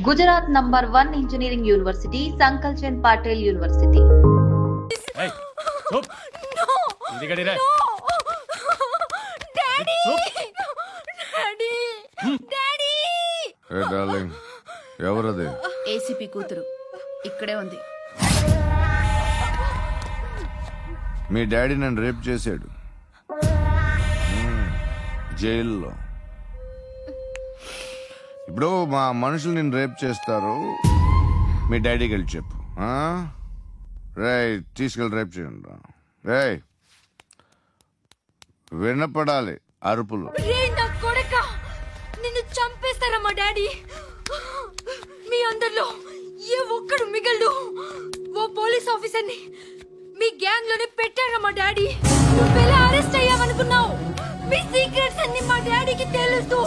Gujarat number 1 engineering university, Sankalchand Patil university. ఎవరది? ACP కూతురు ఇక్కడే ఉంది. మీ డాడీ నన్ను రేప్ చేశాడు జైల్లో. ఇప్పుడు మా మనుషులు నిన్ను రేప్ చేస్తారు, మీ డాడీకి వెళ్ళి చెప్పు. రేయ్ తీసుకెళ్ళి రేప్ చేయండి. రేయ్ వినపడాలి అరుపులు. నిన్ను చంపేస్తారా మా డాడీ? మీ అందరిలో ఏ ఒక్కడు మిగలడు. ఓ పోలీస్ ఆఫీసర్ని మీ గ్యాంగ్ లోనే పెట్టారా మా డాడీ? నువ్వెలా అరెస్ట్ అయ్యావనుకున్నావు? మీ సీక్రెట్స్ అన్ని మా డాడీకి తెలుసు.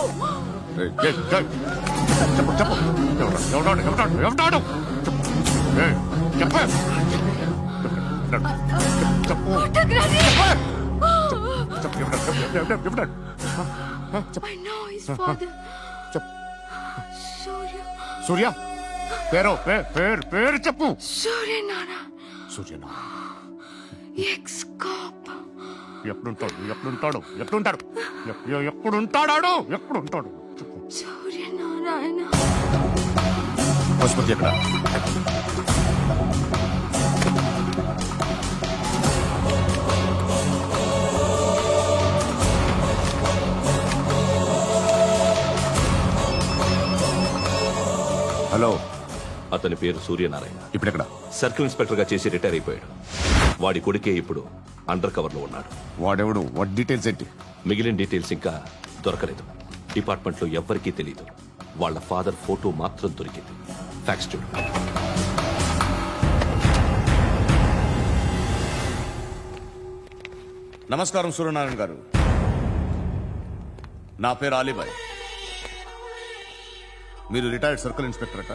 సూర్య పేరు పేరు చెప్పు. సూర్యనారాయణ. Ex cop. ఎప్పుడుంటాడు సూర్యనారాయణ. ఆసుపత్రి ఎక్కడ? హలో, అతని పేరు సూర్యనారాయణ. ఇప్పుడెక్కడ? సర్కిల్ ఇన్స్పెక్టర్ గా చేసి రిటైర్ అయిపోయాడు. వాడి కొడుకే ఇప్పుడు అండర్ కవర్ లో ఉన్నాడు. వాడెవడు? వాట్ డీటెయిల్స్ ఏంటి? మిగిలిన డీటెయిల్స్ ఇంకా దొరకలేదు. డిపార్ట్మెంట్ లో ఎవ్వరికీ తెలియదు. వాళ్ళ ఫాదర్ ఫోటో మాత్రం దొరికింది. ఫ్యాక్స్ చూడు. నమస్కారం సూర్యనారాయణ గారు. నా పేరు అలీబాయ్. మీరు రిటైర్డ్ సర్కిల్ ఇన్స్పెక్టర్ అట,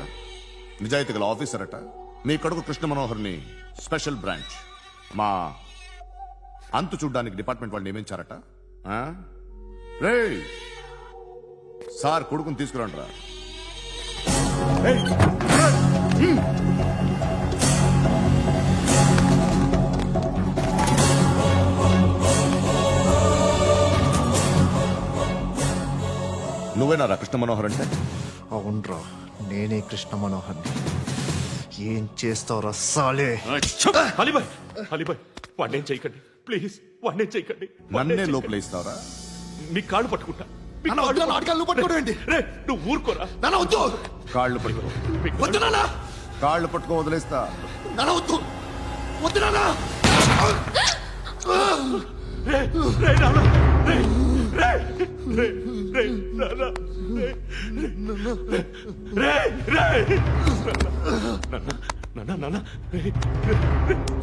నిజాయితీ గల ఆఫీసర్ అట. మీ కొడుకు కృష్ణ మనోహర్ని స్పెషల్ బ్రాంచ్ మా అంతు చూడ్డానికి డిపార్ట్మెంట్ వాళ్ళు నియమించారట. రే సార్ కొడుకుని తీసుకురండి రా. నువ్వేనారా కృష్ణ మనోహర్ అంటే? అవునరా, నేనే కృష్ణ మనోహర్ని. ఏం చేస్తావురా సాలే? అలీబాయ్ వాడినేం చేయకండి ప్లీజ్, వాడినేం చేయకండి. నన్నే లోపల ఇస్తావరా? మీ కాళ్ళు పట్టుకుంటా. నువ్వు ఊరుకోరా. కాళ్ళు పట్టుకో. కాళ్ళు పట్టుకో వదిలేస్తా.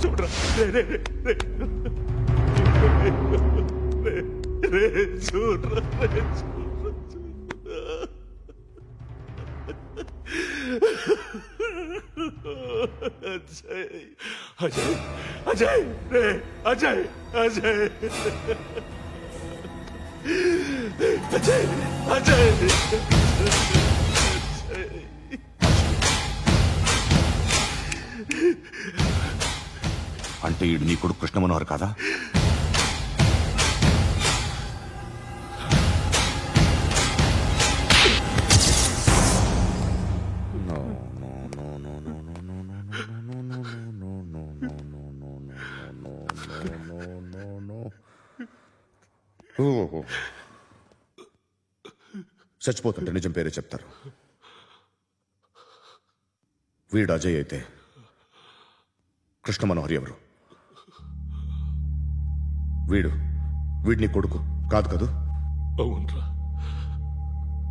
చూడరా అజయ్ అజయ్ రే అజయ్ అజయ్ అజయ్ అజయ్ అంటే ఈడు నీ కొడుకు కృష్ణ మనోహర్ కాదా? చచ్చిపోతుంటే నిజం పేరే చెప్తారు. వీడు అజయ్ అయితే కృష్ణ మనోహర్ ఎవరు? వీడిని కొడుకు కాదు కదూ? అవునరా,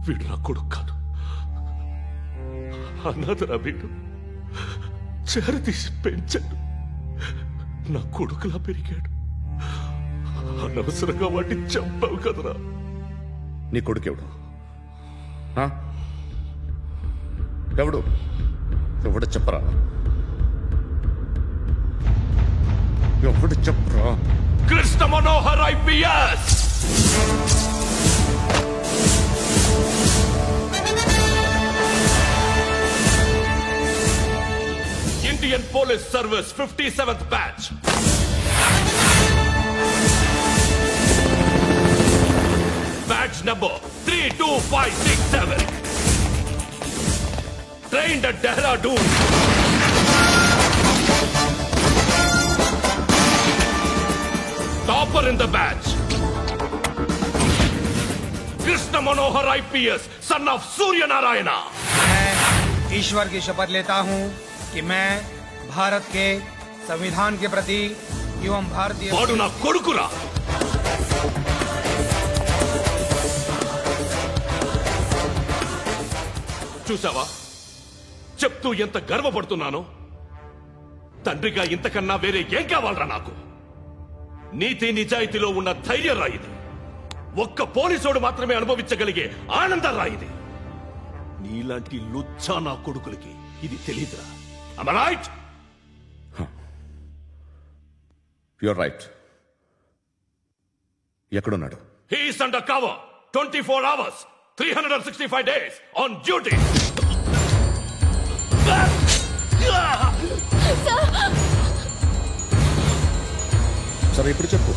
వీడు నా కొడుకు కాదు. అన్నదరా వీడు చేరతీసి పెంచాడు. నా కొడుకులా పెరిగాడు. అనవసరంగా వాడిని చంపావు కదరా. నీ కొడుకు ఎవడు? ఎవడు చెప్పరా? ఎవడు చెప్పరా? Krishna Manohar IPS. Police Service 57th batch. Batch number 32567. Trained at Dehradun. Topper in the batch. Krishna Manohar IPS, son of Surya Narayana. मैं ईश्वर की शपथ लेता हूं कि मैं भारत के संविधान के प्रति एवं भारतीय వాడు నా కొడుకురా. చూసావా చెప్తూ ఎంత గర్వపడుతున్నానో. తండ్రిగా ఇంతకన్నా వేరే ఏం కావాలరా నాకు? నీతి నిజాయితీలో ఉన్న ధైర్యం రాయిది. ఒక్క పోలీసోడు మాత్రమే అనుభవించగలిగే ఆనందం రాయిది. నీలాంటి లుచ్చా నా కొడుకులకి ఇది తెలీదురా. Am I right? You're right. ఎక్కడున్నాడు? He is under cover 24 hours 365 days on duty. సరే ఇప్పుడు చెప్పు,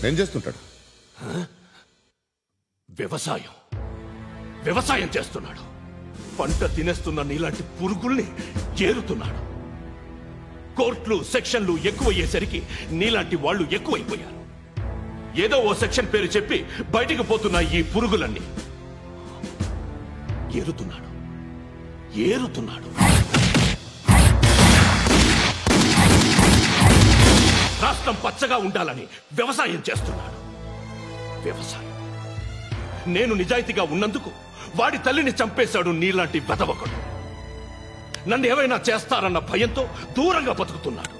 ఏం చేస్తుంటాడు? వ్యవసాయం చేస్తున్నాడు. పంట తినేస్తున్న నీలాంటి పురుగుల్ని ఏరుతున్నాడు. కోర్టులు సెక్షన్లు ఎక్కువయ్యేసరికి నీలాంటి వాళ్ళు ఎక్కువైపోయారు. ఏదో ఓ సెక్షన్ పేరు చెప్పి బయటికి పోతున్న ఈ పురుగులన్నీ ఏరుతున్నాడు. రాష్ట్రం పచ్చగా ఉండాలని వ్యవసాయం చేస్తున్నాడు. నేను నిజాయితీగా ఉన్నందుకు వాడి తల్లిని చంపేశాడు నీలాంటి వెధవకుడు. నన్ను ఏమైనా చేస్తారన్న భయంతో దూరంగా బతుకుతున్నాడు.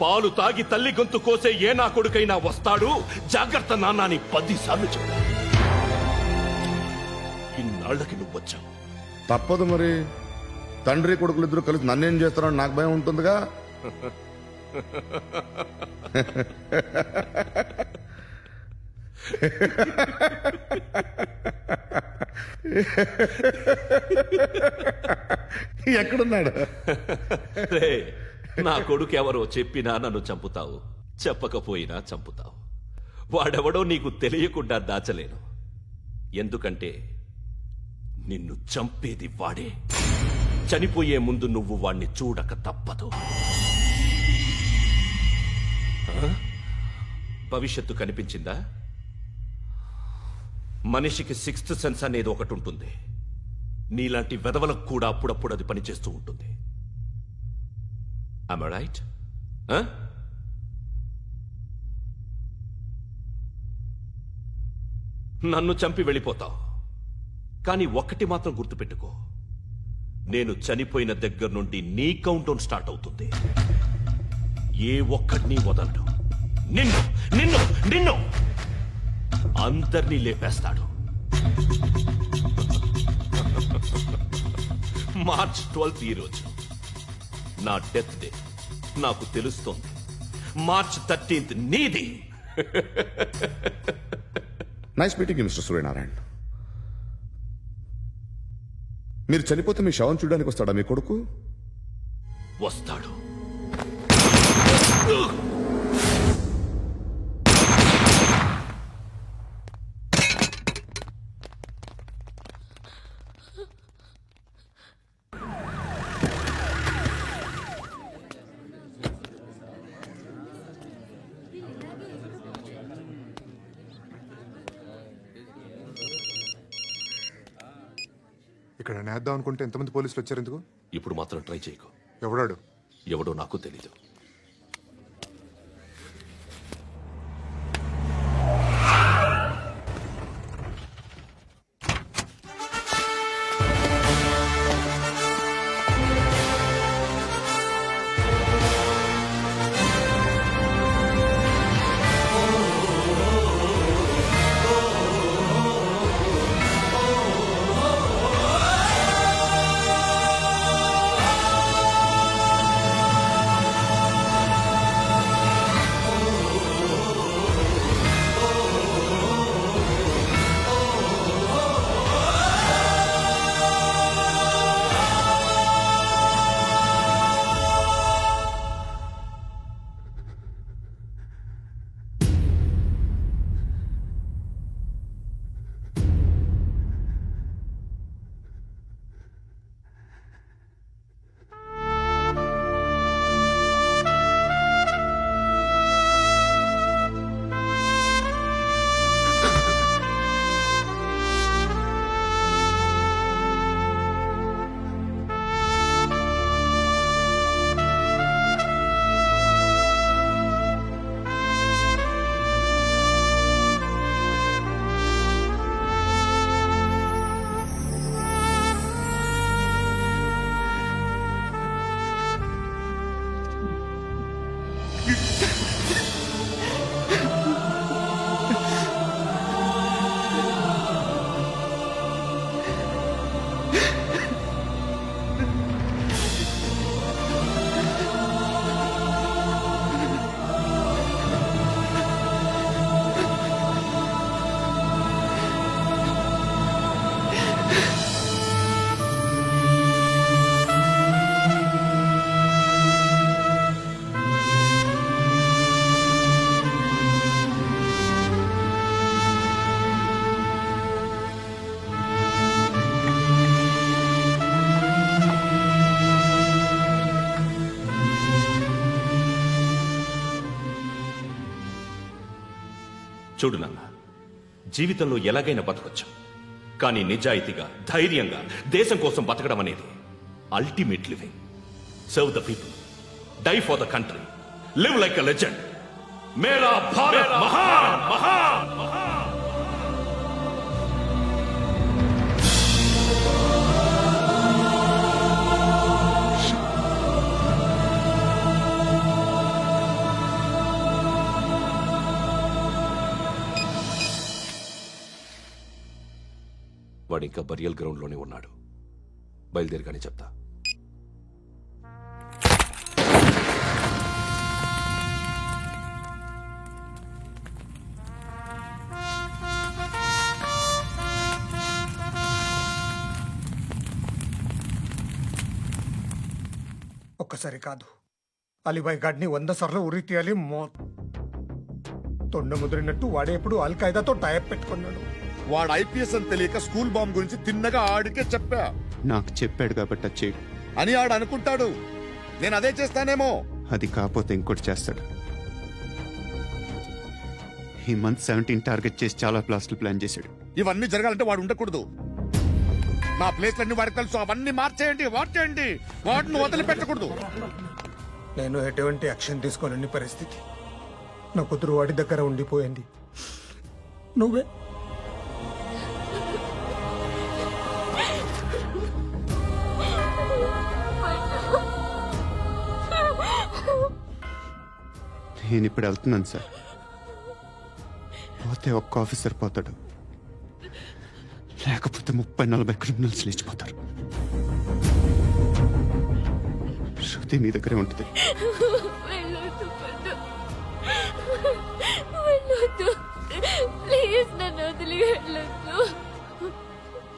పాలు తాగి తల్లి గొంతు కోసే ఏ నా కొడుకైనా వస్తాడు, జాగ్రత్త నాన్న అని 10 సార్లు చెప్పాడు. ఇన్నాళ్లకి నువ్వు వచ్చావు. తప్పదు మరి. తండ్రి కొడుకులు ఇద్దరు కలిసి నన్నేం చేస్తారని నాకు భయం ఉంటుందిగా. ఎక్కడున్నాడు? నా కొడుకు ఎవరో చెప్పినా నన్ను చంపుతావు, చెప్పకపోయినా చంపుతావు. వాడెవడో నీకు తెలియకుండా దాచలేను. ఎందుకంటే నిన్ను చంపేది వాడే. చనిపోయే ముందు నువ్వు వాణ్ణి చూడక తప్పదు. భవిష్యత్తు కనిపించిందా? మనిషికి 6th సెన్స్ అనేది ఒకటి ఉంటుంది. నీలాంటి వెధవలకు కూడా అప్పుడప్పుడు అది పనిచేస్తూ ఉంటుంది. Am I right? నన్ను చంపి వెళ్ళిపోతావు. కానీ ఒక్కటి మాత్రం గుర్తుపెట్టుకో, నేను చనిపోయిన దగ్గర నుండి నీ కౌంట్ డౌన్ స్టార్ట్ అవుతుంది. ఏ ఒక్కడిని వదలడు. నిన్ను నిన్ను నిన్ను అందరినీ లేపేస్తాడు. మార్చ్ 12th ఈ రోజు నా డెత్ డే. నాకు తెలుస్తోంది మార్చ్ 13th నీది. Nice meeting you mister Suryanarayan. మీరు చనిపోతే మీ శవం చూడడానికి వస్తాడా మీ కొడుకు? వస్తాడు. ఇక్కడ నేద్దాం అనుకుంటే ఎంతమంది పోలీసులు వచ్చారు ఎందుకు? ఇప్పుడు మాత్రం ట్రై చేయకు. ఎవడాడు? ఎవడో నాకు తెలీదు. చూడు నాన్న, జీవితంలో ఎలాగైనా బతకొచ్చు, కానీ నిజాయితీగా ధైర్యంగా దేశం కోసం బతకడం అనేది ultimate living. Serve the people, die for the country, live like a legend. మేరా భారత్ మహాన్ మహాన్ మహాన్. వాడు ఇంకా బరియల్ గ్రౌండ్ లోనే ఉన్నాడు. బయలుదేరగానే చెప్తా. ఒక్కసారి కాదు, అలీబాయ్ గాడిని 100 సార్లు ఉరి తీయాలి. తొండ ముదిరినట్టు వాడే ఎప్పుడు అల్ ఖైదాతో టైప్ పెట్టుకున్నాడు. వాడు ఐపీఎస్ అని తెలియక స్కూల్ బాంబ్ గురించి తిన్నగా ఆడికే చెప్పా. నాకు చెప్పాడు కాబట్టి చేయడు అని ఆడు అనుకుంటాడు. నేను అదే చేస్తానేమో. అది కాకపోతే ఇంకోటి చేస్తాడు. ఈ మంత్ 17 టార్గెట్ చేసి చాలా ప్లాస్టులు ప్లాన్ చేశాడు. ఇవన్నీ జరగాలంటే వాడు ఉండకూడదు. నా ప్లేస్లన్నీ వాడికి తెలుసు. అవన్నీ మార్చేయండి, వార్చేయండి. వాటిని వదిలిపెట్టకూడదు. నేను ఎటువంటి యాక్షన్ తీసుకోలేని పరిస్థితి. నా కూతురు వాడి దగ్గర ఉండిపోయింది. నువ్వే నేను ఇప్పుడు వెళ్తున్నాను సార్. పోతే ఒక్క ఆఫీసర్ పోతాడు, లేకపోతే 30-40 క్రిమినల్స్ లేచిపోతారు. శృతి మీ దగ్గరే ఉంటుంది.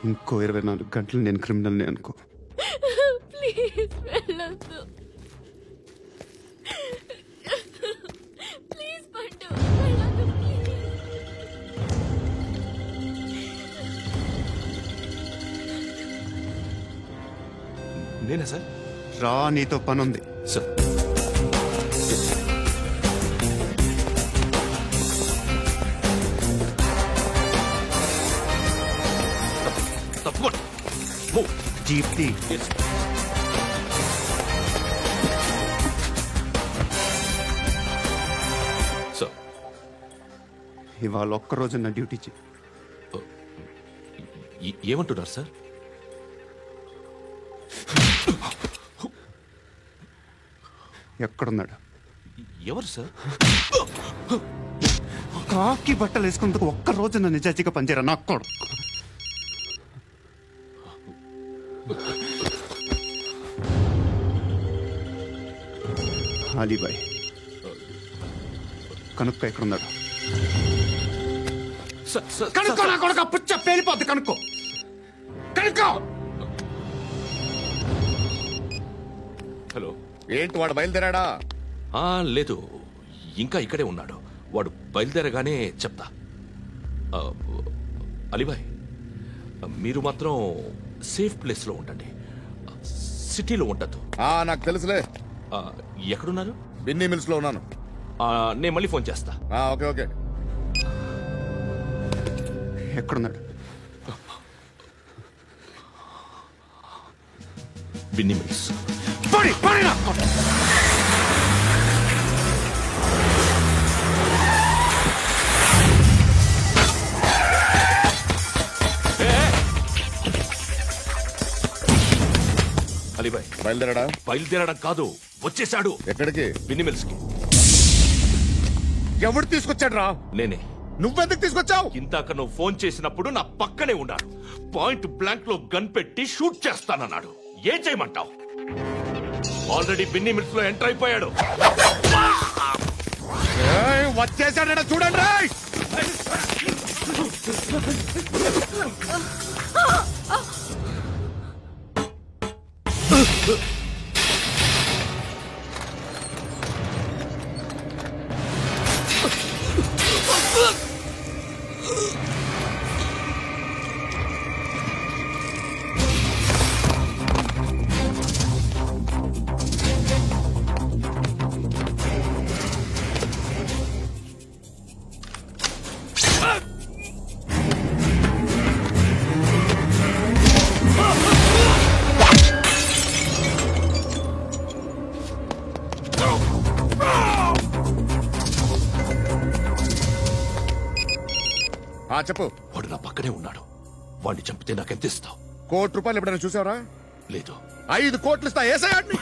ఇంకో 24 గంటలు నేను క్రిమినల్ని అనుకో. ప్లీజ్ వెళ్ళొద్దు. ప్లీజ్ పండు, వెళ్ళొద్దు ప్లీజ్. నేనా సార్? రా, నీతో పని ఉంది సార్. తప్పకుండా జీప్తి. సార్, ఇవాళ ఒక్కరోజు నా డ్యూటీ చేయి. ఏమంటున్నారు సార్? ఎక్కడున్నాడు? ఎవరు సార్? కాకి బట్టలు వేసుకున్నందుకు ఒక్కరోజు నా నిజాయితీగా పనిచేయరా నా కొడుకు. అలీబాయ్ కనుక్కో, ఎక్కడున్నాడు? కనుక్కో నా కొడుకు. పుచ్చ పేలిపోద్ది. కనుక్కో, కనుక్కో. హలో, ఏంటి వాడు బయలుదేరాడా? లేదు, ఇంకా ఇక్కడే ఉన్నాడు. వాడు బయలుదేరగానే చెప్తా. అలీబాయ్, మీరు మాత్రం సేఫ్ ప్లేస్ లో ఉండండి, సిటీలో ఉండద్దు. నాకు తెలుసులే. ఎక్కడున్నారు? బిన్నీ మిల్స్ లో ఉన్నాను. నేను మళ్ళీ ఫోన్ చేస్తా. Okay okay. ఎక్కడున్నాడు? బిన్నీ మిల్స్. అలీబాయ్ బయలుదేరాడా? బయలుదేరడం కాదు, వచ్చేసాడు. ఎక్కడికి? బిన్నీ మిల్స్ కి. ఎవడు తీసుకొచ్చాడు రా? నేనే. నువ్వెందుకు తీసుకొచ్చావు? ఇందాక నువ్వు ఫోన్ చేసినప్పుడు నా పక్కనే ఉన్నాడు. పాయింట్ బ్లాంక్ లో గన్ పెట్టి షూట్ చేస్తానన్నాడు. ఏం చేయమంటావు? ఆల్రెడీ బిన్నీ మిల్స్ లో ఎంటర్ అయిపోయాడు. వచ్చేసాడ చూడండి రా. చెప్పు. వాడు నా పక్కనే ఉన్నాడు. వాడిని చంపితే నాకెంత ఇస్తావు? ₹1,00,00,000 ఎప్పుడైనా చూసావరా? లేదు. 5 కోట్లు ఇస్తా. ఏసయాడిని.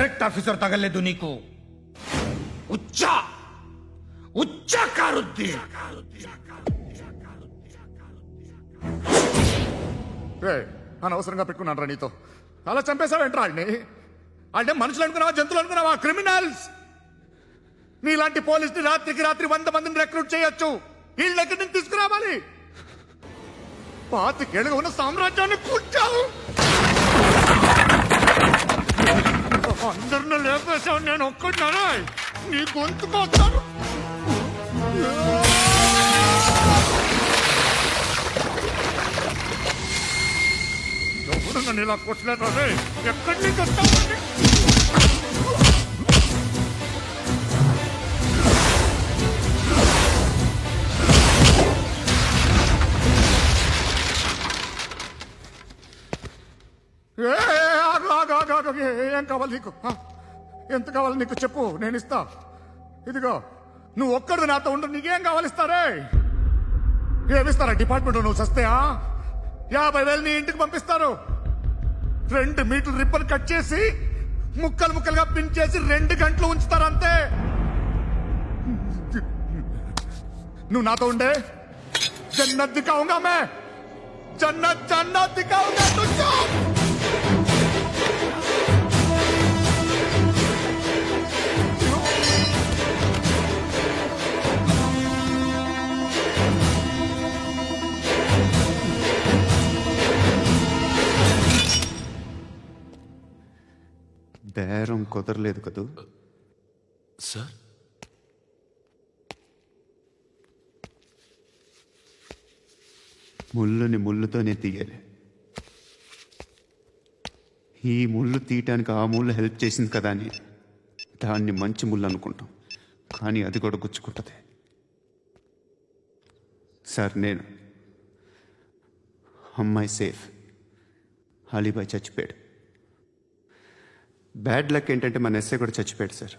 करेक्ट ऑफिसर तगल्ले दुनी को उच्चा उच्चा कारुद्दी అనవసరంగా పెట్టుకున్నాను రా నీతో అలా చంపేశావేంట్రా ఆడిని అంటే మనుషులు అనుకున్నావా జంతువులు అనుకున్నావా క్రిమినల్స్ నీలాంటి పోలీసుని రాత్రికి రాత్రి 100 మందిని రిక్రూట్ చేయొచ్చు వీళ్ళ దగ్గర నుంచి తీసుకురావాలి 25 ఏళ్ళుగా ఉన్న సామ్రాజ్యాన్ని కూర్చావు అందరిని లేపేశావు నేను ఒక్కడినారా నీ గొంతుకొస్తాను ఎవరు నన్ను ఇలా కొట్టలేదా ఎక్కడి నుంచి వస్తావు ఏం కావాలి నీకు ఎంత కావాలి నీకు చెప్పు నేను ఇస్తా ఇదిగో నువ్వు ఒక్కడు నాతో ఉండు నీకేం కావాలి ఇస్తారే ఏమిస్తారా డిపార్ట్మెంట్ నువ్వు చస్తేయా 50,000 నీ ఇంటికి పంపిస్తారు 2 మీటర్లు రిబ్బన్ కట్ చేసి ముక్కలు ముక్కలుగా పిన్ చేసి 2 గంటలు ఉంచుతారు అంతే నువ్వు నాతో ఉండే జన్నత్ దిఖాऊंगा मैं जन्नत जन्नत दिखाऊंगा तुझको బేరం కుదరలేదు కదూ సార్ ముళ్ళుని ముళ్ళుతోనే తీయాలి ఈ ముళ్ళు తీయటానికి ఆ ముళ్ళు హెల్ప్ చేసింది కదా అని దాన్ని మంచి ముళ్ళు అనుకుంటాం కానీ అది కూడా గుచ్చుకుంటుంది సార్ నేను అమ్మాయి సేఫ్ అలీబాయ్ చచ్చిపోయాడు బ్యాడ్ లక్ ఏంటంటే మన ఎస్ఐ కూడా చచ్చిపోయాడు సార్